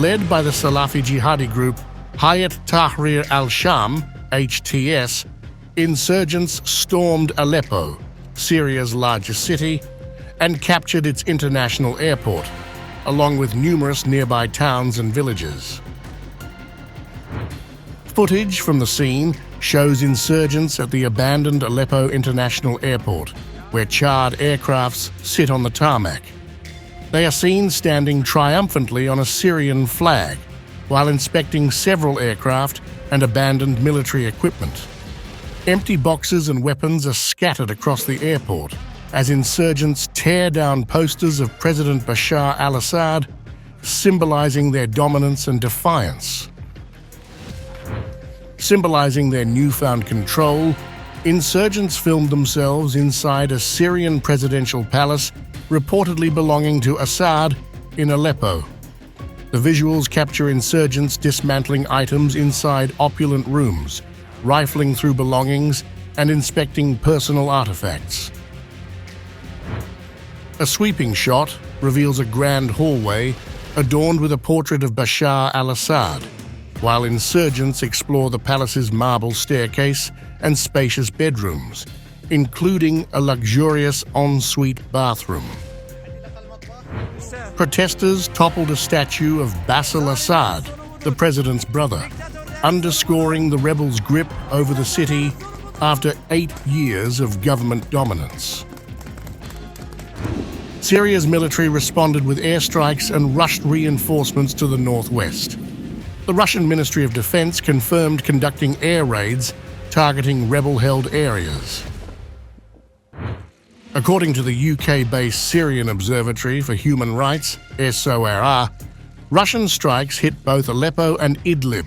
Led by the Salafi jihadi group Hay'et Tahrir al-Sham, HTS, insurgents stormed Aleppo, Syria's largest city, and captured its international airport, along with numerous nearby towns and villages. Footage from the scene shows insurgents at the abandoned Aleppo International Airport, where charred aircrafts sit on the tarmac. They are seen standing triumphantly on a Syrian flag while inspecting several aircraft and abandoned military equipment. Empty boxes and weapons are scattered across the airport as insurgents tear down posters of President Bashar al-Assad, symbolizing their dominance and defiance. Symbolizing their newfound control, insurgents filmed themselves inside a Syrian presidential palace reportedly belonging to Assad in Aleppo. The visuals capture insurgents dismantling items inside opulent rooms, rifling through belongings, and inspecting personal artifacts. A sweeping shot reveals a grand hallway adorned with a portrait of Bashar al-Assad, while insurgents explore the palace's marble staircase and spacious bedrooms, including a luxurious ensuite bathroom. Protesters toppled a statue of Bashar al-Assad, the president's brother, underscoring the rebels' grip over the city after 8 years of government dominance. Syria's military responded with airstrikes and rushed reinforcements to the northwest. The Russian Ministry of Defense confirmed conducting air raids targeting rebel-held areas. According to the UK-based Syrian Observatory for Human Rights, SORR, Russian strikes hit both Aleppo and Idlib,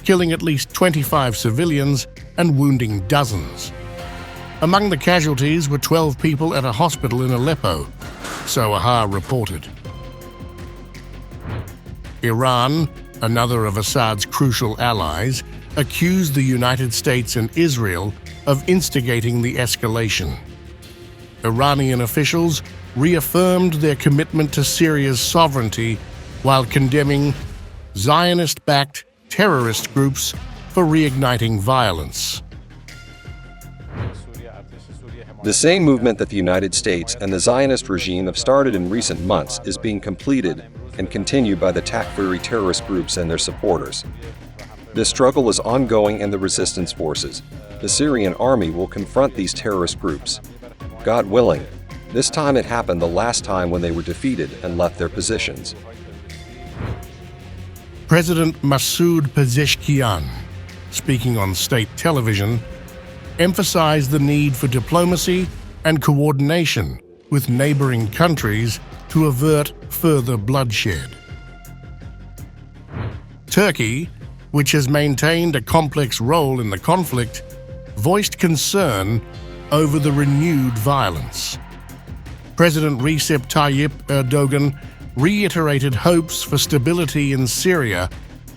killing at least 25 civilians and wounding dozens. Among the casualties were 12 people at a hospital in Aleppo, SORR reported. Iran, another of Assad's crucial allies, accused the United States and Israel of instigating the escalation. Iranian officials reaffirmed their commitment to Syria's sovereignty while condemning Zionist-backed terrorist groups for reigniting violence. The same movement that the United States and the Zionist regime have started in recent months is being completed and continued by the Takfiri terrorist groups and their supporters. This struggle is ongoing and the resistance forces, the Syrian army, will confront these terrorist groups. God willing, this time it happened the last time when they were defeated and left their positions. President Masoud Pezeshkian, speaking on state television, emphasized the need for diplomacy and coordination with neighboring countries to avert further bloodshed. Turkey, which has maintained a complex role in the conflict, voiced concern over the renewed violence. President Recep Tayyip Erdogan reiterated hopes for stability in Syria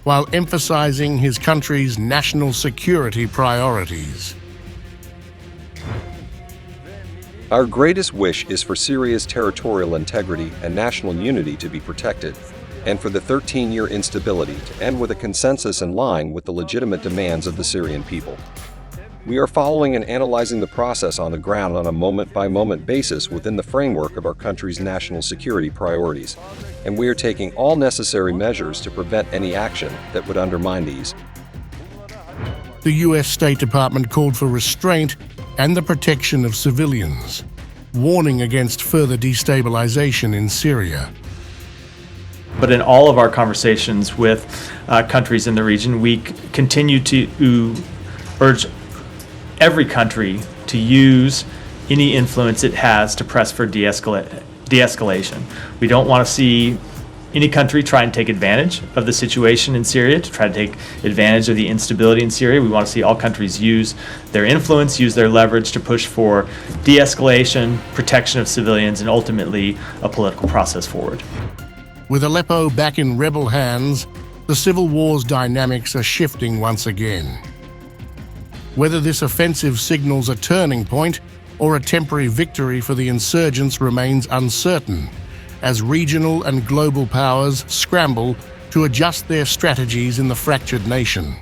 while emphasizing his country's national security priorities. Our greatest wish is for Syria's territorial integrity and national unity to be protected, and for the 13-year instability to end with a consensus in line with the legitimate demands of the Syrian people. We are following and analyzing the process on the ground on a moment-by-moment basis within the framework of our country's national security priorities, and we are taking all necessary measures to prevent any action that would undermine these. The U.S. State Department called for restraint and the protection of civilians, warning against further destabilization in Syria. But in all of our conversations with countries in the region, we continue to urge every country to use any influence it has to press for de-escalation. We don't want to see any country try and take advantage of the situation in Syria, to try to take advantage of the instability in Syria. We want to see all countries use their influence, use their leverage to push for de-escalation, protection of civilians, and ultimately a political process forward. With Aleppo back in rebel hands, the civil war's dynamics are shifting once again. Whether this offensive signals a turning point or a temporary victory for the insurgents remains uncertain, as regional and global powers scramble to adjust their strategies in the fractured nation.